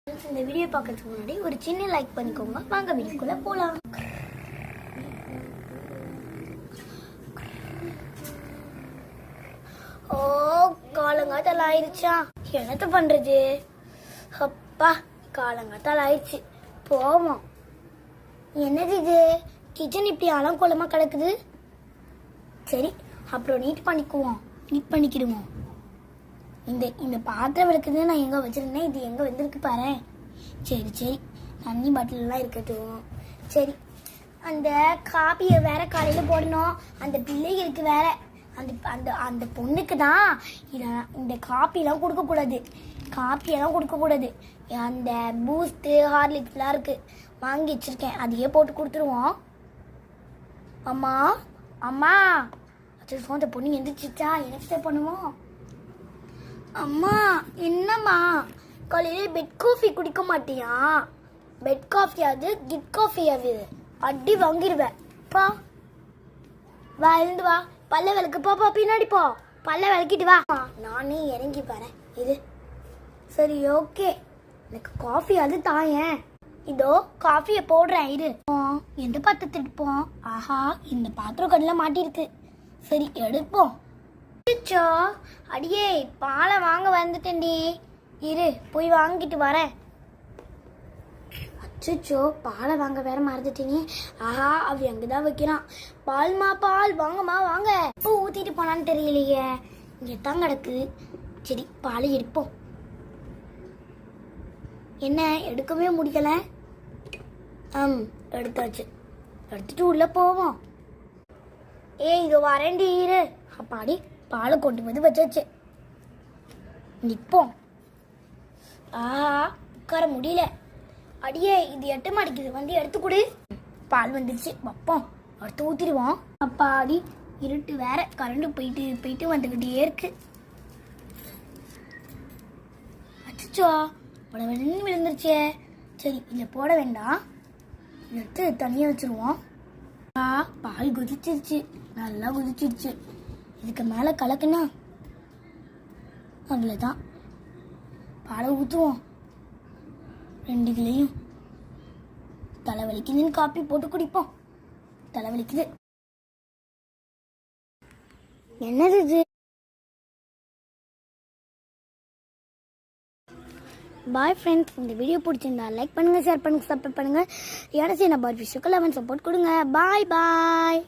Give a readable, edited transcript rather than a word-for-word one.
இந்த வீடியோ பார்க்கறதுக்கு முன்னாடி ஒரு சின்ன லைக் பண்ணிக்கோங்க. வாங்க வீடியோக்குள்ள போலாம். ஓ காலங்காத்தால் ஆயிடுச்சா, என்னத்த பண்றது? அப்பா காலங்காத்தால் ஆயிடுச்சு, போவோம். என்னது இது, கிச்சன் இப்படி அலங்கோலமா கிடக்குது. சரி அப்புறம் நீட் பண்ணிக்கிடுவோம். இந்த பாத்திரம் விளக்குது நான் எங்க வச்சிருந்தேன், இது எங்க வந்திருக்கு பாரு. சரி தண்ணி பாட்டில் எல்லாம் இருக்கட்டும். சரி அந்த காப்பியை வேற காலையில போடணும். அந்த பிள்ளைகளுக்கு வேற அந்த அந்த அந்த பொண்ணுக்கு தான் இந்த காப்பியெல்லாம் கொடுக்கக்கூடாது. அந்த பூஸ்ட் ஹார்லிக்ஸ்லாம் இருக்கு, வாங்கி வச்சிருக்கேன், அதையே போட்டு கொடுத்துருவோம். அம்மா அந்த பொண்ணு எந்திரிச்சிச்சா, எனக்கு பண்ணுவோம். அம்மா என்னம்மா காலையில பெட் காஃபி குடிக்க மாட்டியா? பெட் காஃபி அது கிட் காஃபி அது, அடி வாங்கிடுவேன். பா வா, எழுந்து வா, பல்ல விளக்கு. பாப்பா பின்னாடி போ, பல்ல விளக்கிட்டு வா. நானே இறங்கி பாறேன். இது சரி ஓகே, எனக்கு காஃபி அது தாயேன். இதோ காஃபியை போடுறேன். இது எந்த பாத்திரத்தை எடுப்போம்? ஆஹா, இந்த பாத்திரம் கண்ணில் மாட்டிருக்கு. சரி எடுப்போம். அடியே பாலை வாங்க வந்துட்டேன்டி, இரு போய் வாங்கிட்டு வரேன். அச்சோ பாலை வாங்க வேற மறந்துட்டீங்க. ஆஹா, அவ அங்கதான் வைக்கிறான். பால் வாங்கம்மா வாங்க. எப்போ ஊத்திட்டு போனான்னு தெரியலையே, இங்கதான் கிடக்கு. சரி பாலை எடுப்போம். என்ன எடுக்கவே முடியல? எடுத்தாச்சு, எடுத்துட்டு உள்ள போவோம். இது வரேன்டி, இரு. அப்பாடி பாலை கொண்டு வந்து வச்சாச்சு, நிப்போம். உட்கார முடியல. அடியே இது எட்ட மாட்டேங்குது, வந்து எடுத்து கொடு. பால் வந்துருச்சு, வைப்போம், அடுத்து ஊத்திடுவோம். அப்பாடி இருட்டு வேற, கரண்ட் போயிட்டு வந்துகிட்டே இருக்கு. அச்சோ படவென்னு விழுந்துருச்சே. சரி இதை போட வேண்டாம், எடுத்து தனியாக வச்சிருவோம். பால் கொதிச்சிருச்சு, நல்லா கொதிச்சிருச்சு. இதுக்கு மேலே கலக்குனா அவ்வளோதான். பாலை ஊற்றுவோம். 2 கிளையும் தலைவலிக்குதுன்னு காப்பி போட்டு குடிப்போம். தலைவலிக்குது. என்னது இது? பாய் ஃப்ரெண்ட்ஸ், இந்த வீடியோ பிடிச்சிருந்தா லைக் பண்ணுங்க, ஷேர் பண்ணுங்க, சப்ஸ்கிரைப் பண்ணுங்க. யாராச்சும் என்ன பாய் விஷயம் சப்போர்ட் கொடுங்க. பாய்.